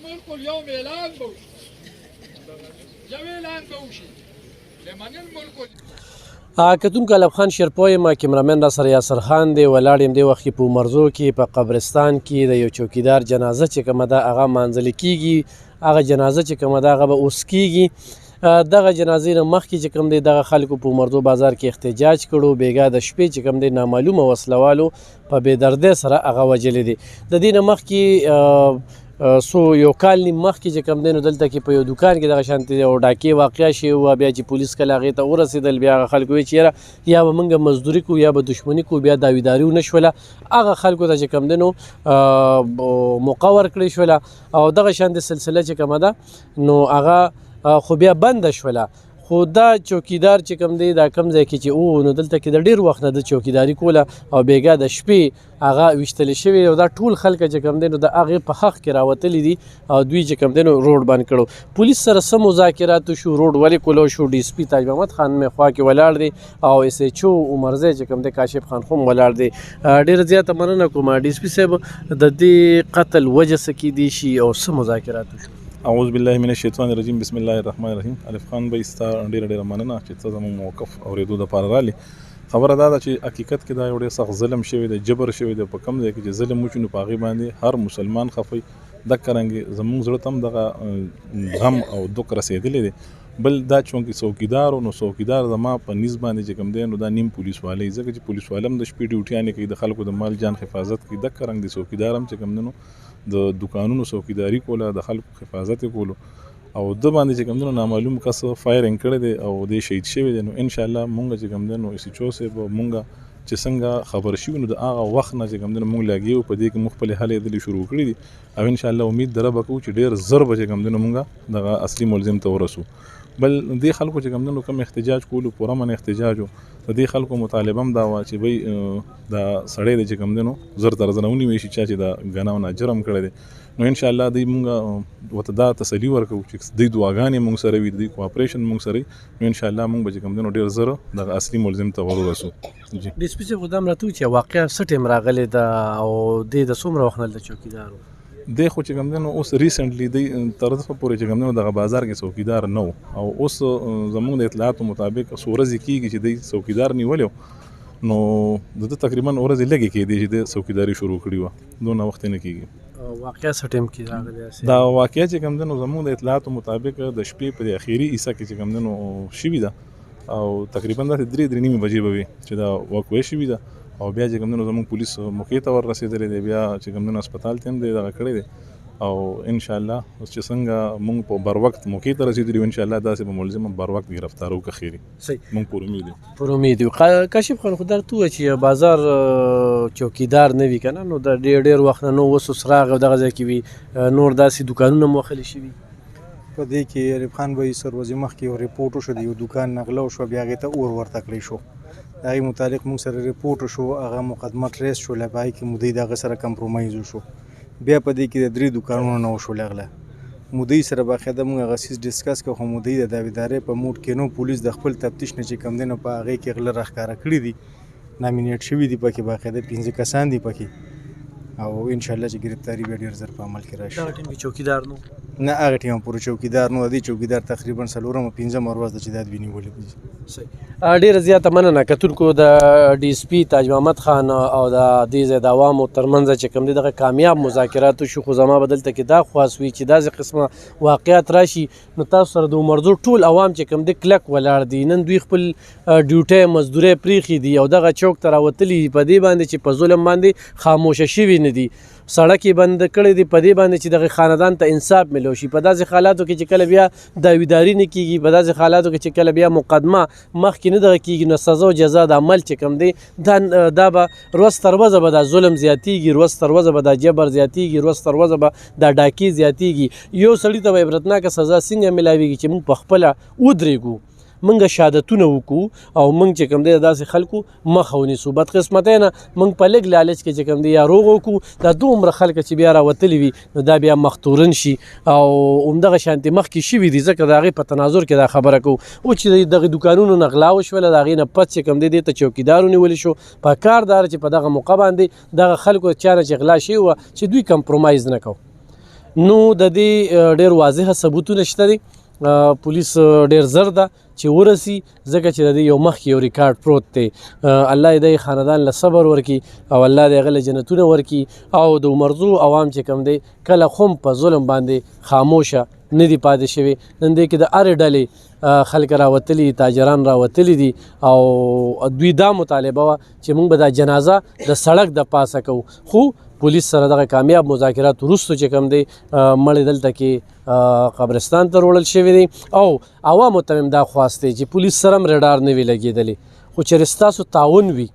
الملك اليوم اعلان بوشي یو اعلان بوشي لمن الملك کتونکو علب خان شیرپوی ما کیمرامن را سره یاسر خان دی ولاړ یم دی وخت په مرزو کې په قبرستان کې د یو چوکیدار جنازه چې کومه ده هغه مانځل کیږي هغه جنازه چې کومه ده هغه به اوس کیږي دغه جنازې نه مخکې چې کوم دی دغه خلکو په مردو بازار کې احتجاج کړو بیګا د شپې چې کوم دی نامعلومه وسلوالو په بې دردۍ سره هغه وجلې دي د دې نه مخکې یو کال نیم مخکې چې کوم دی نو دلته کې په یو دوکان کې دغه شانتې یو ډاکې واقع شوې وه بیا چې پولیس کله هغې ته ورسېدل بیا هغه خلکو ویل چې یاره یا به موږ مزدوري کوو یا به دښمني کوو بیا داویداري ونه شوله هغه خلکو ته چې کوم دی نو موقع ورکړې شوله او دغه شانتې سلسله چې کومه ده نو هغه خو بیا بنده شوله خو دا چوکیدار چې کوم دی دا کم ځای کې چې نو دلته کې د ډېر وخت نه د چوکیداري کوله او بیګا د شپې هغه ویشتلی شوی او دا ټول خلک چې کوم دی نو د هغې په حق کې راوتلي دي او دوی چې کوم دی نو روډ بند کړو پولیس سره څه مذاکراتو شو روډ ولې کولو شو ډي اس پي تاج محمد خان مې خوا کې ولاړ دی او اس ایچ او عمرزی چې کوم دی کاشف خان خو ولاړ دی ډېره زیاته مننه کوم ډي اس پي صاحب د دې قتل وجه څه کیدی شي او څه مذاکراتو شو اعوذ بالله من الشیطان الرجیم بسم الله الرحمن الرحیم الف خان به ستا ډیره مننه چې ته زموږ موقف اورېدو دپاره رالې خبره دا ده چې حقیقت کې دا یو ډېر سخت ظلم شوی دی جبر شوی دی په کوم ځای کې چې ظلم وشي نو په هغې باندې هر مسلمان خفی دکه رنګې زموږ زړه ته هم دغه غم او دک رسېدلی دی بل دا چونکې څوکیدار نو څوکیدار زما په نیز باندې چې کوم دی نو دا نیم پولیس والی ځکه چې پولیس والا هم د شپې ډیوټیانې کوي د خلکو د مال جان حفاظت کوي دکه رنګ د څوکیدار هم چې کوم دی نو د دکانونو څوکیداري کوله د خلکو حفاظت یې کولو او د باندې چې کوم دی نو نامعلوم کس فایرنګ کړی دی او دی شهید شوی دی نو انشاءالله مونږ چې کوم دی نو اس ایچ او صاحب مونږ چې څنګه خبر شوي نو د هغه وخت نه چې کوم دی نو مونږ لګیو په دې کې مونږ خپلې هلې دلې شروع کړي دي او انشاءالله امید د ربه کوو چې ډېر زر به چې کوم دی نو مونږ دغه اصلي ملزم ته ورسو بل دې خلکو چې کوم دی نو کوم احتجاج کولو پوره من احتجاج و د دې خلکو مطالبه هم دا وه چې بی دا سړی دی چې کوم دی نو زر تر زره ونیوی شي چا چې دا ګناه نه جرم کړی دی نو انشاءالله دوی مونږ ورته دا تسلي ورکوو چې دوی دعاګانې مونږ سره وي دوی کوآپریشن مونږ سره وي نو انشاءالله مونږ به چې کوم دی نو ډېر زر دغه اصلي ملزم ته ورسو ډي اس پي صاحب خو دا هم راته ووایي چې واقعه څه ټایم راغلې ده او دې د څومره وخت نه دلته چوکیدار و دی خو چې کوم دی نو اوس ریسنټلی دی تر دغه پورې چې کوم دی نو دغه بازار کې څوکیدار نه و او اوس زموږ د اطلاعاتو مطابق څو ورځې کېږي چې دی څوکیدار نیولی نو د ده تقریبا ورځې لږې کېدې چې د څوکیداري شروع کړې وه دونه وخت نه کېږي واقعه څه ټایم کې راغلی دا واقعه چې کوم دی نو زموږ د اطلاعاتو مطابق د شپې په د اخري حصه کې چې کوم دی نو شوي ده او تقریبا داسې درې نیمې بجې به وي چې دا واقعه شوي ده او بیا چې کوم دی نو زموږ پولیس موقع ته ور رسېدلی دی بیا چې کوم دی نو هسپتال ته هم دی دغه کړی دی او انشاءالله اوس چې څنګه مونږ په بر وخت موقع ته رسېدلي یو انشاءالله داسې به ملزم بر وخت ګرفتارو که خیري مونږ پر امید یو پر امید یو کاشف خان خو درته ووایه چې بازار چوکیدار نه وي که نه نو د ډېر وخت نه نو اوس راغی او دغه ځای کې وي نور داسې دوکانونه هم وهلي شوي په دې کې عرب خان به سر ورځې مخکې یو ریپورټ وشو د یو دوکان نغله وشوه بیا هغې ته اور ورته کړی شو د هغې متعلق موږ سره ریپورټ وشو هغه مقدمه ټریس شوله په هغې کې مودی د هغه سره کمپرومایز وشو بیا په دې کې د 3 دوکانونو نه وشو لغله مودی سره باقاعده موږ هغه سیز ډسکس کړو خو مودی د داویدارۍ په موډ کې نو پولیس د خپل تفتیش نه چې کوم دی نو په هغې کې غله راښکاره کړي دي نامینیټ شوي دي پکې باقاعده 15 کسان دي پکې او انشاءالله چې ګرفتاري بیا ډېر زر په عمل کې راشي دغه ټیم کې چوکیدار نو نه هغه ټیم پورې چوکیدار نو دی چوکیدار تقریبا 4 او 15 ورځ د چې دا دوی نیولې دي ډېره زیاته مننه کتونکو د ډي اس پي تاج محمد خان او د دې ځای د عوامو ترمنځ چې کوم دی دغه کامیاب مذاکراتو شو خو زما به دلته کې دا خواست وي چې داسې قسمه واقعات راشي نو تاسو سره د عمرزو ټول عوام چې کوم دی کلک ولاړ دي نن دوی خپل ډیوټۍ مزدورۍ پرېښي دي او دغه چوک ته راوتلي دي په دې باندې چې په ظلم باندې خاموشه شوي نه دي سړک یې بند کړی دی په دې باندې چې دغه خاندان ته انصاف ملو شي په داسې حالاتو کې چې کله بیا داویداري نه کېږي په داسې حالاتو کې چې کله بیا مقدمه مخکې نه دغه کېږي نو سزا او جزا د عمل چې کوم دی دا به ورځ تر ورځه به دا ظلم زیاتېږي ورځ تر ورځه به دا جبر زیاتېږي ورځ تر ورځه به دا ډاکې زیاتېږي یو سړي ته به عبرتناکه سزا څنګه میلاویږي چې موږ په خپله ودرېږو موږ شهادتونه وکړو او موږ چې کوم دی داسې خلکو مخه ونیسو بدقسمتۍ نه موږ په لږ لالچ کې چې کوم دی یا روغ وکړو دا دومره خلک چې بیا راوتلي وي نو دا بیا مختورن شي او همدغه شانتې مخکې شوي دي ځکه د هغې په تناظر کې دا خبره کوو او چې دغه دوکانونو نه غلا وشوله د هغې نه پس چې کوم دی دې ته چوکیدار ونیولی شو په کار داره چې په دغه موقع باندې دغه خلکو چا نه چې غلا شوي وه چې دوی کمپرومایز نه کوو نو د دې ډېر واضحه ثبوتونه شته دي پولیس ډېر زر ده چې ورسي ځکه چې د دې یو مخکې یو ریکارډ پروت دی الله یې د خاندان له صبر ورکړي او الله د هغه له جنتونه ورکړي او د عمرزو عوام چې کوم دی کله خم په ظلم باندې خاموشه نه دي پاتې شوي نن دی کې د هرې ډلې خلک راوتلي تاجران راوتلي دي او دوی دا مطالبه وه چې موږ به دا جنازه د سړک د پاسه کوو خو پولیس سره دغه کامیاب مذاکرات وروسته چې کوم دی مړی دلته کې قبرستان ته وړل شوي دي او عوامو ته هم دا خواست دی چې پولیس سره هم رډار نه وي لګېدلی خو چېرې ستاسو تعاون وي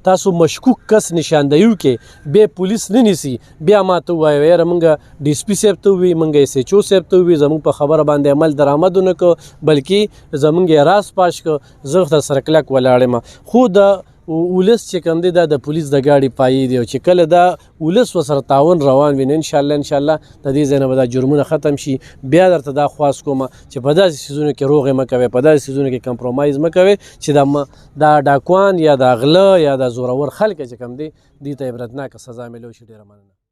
تاسو مشکوک کس نشاندهیو کې بیا پولیس نه نیسي بیا ما ته ووایو یاره موږ ډي اس پي صاحب ته ووي موږ ایس ایچ او صاحب ته ووي زموږ په خبره باندې عمل درآمد ونه کړه بلکې زموږ یې راز پاش کړه زه درسره کلک ولاړ یم خو د ولس چې کوم دی دا د پولیس د ګاډي پایې دی او چې کله دا ولس ورسره تعاون روان وي نو انشاءالله د دې ځای نه به دا جرمونه ختم شي بیا درته دا خواست کوم چې په داسې څیزونو کې روغې مه کوئ په داسې څیزونو کې کمپرومایز مه کوئ چې دا ډاکوان یا دا غله یا دا زورور خلک چې کوم دی دې ته عبرتناکه سزا میلو شي ډېره مننه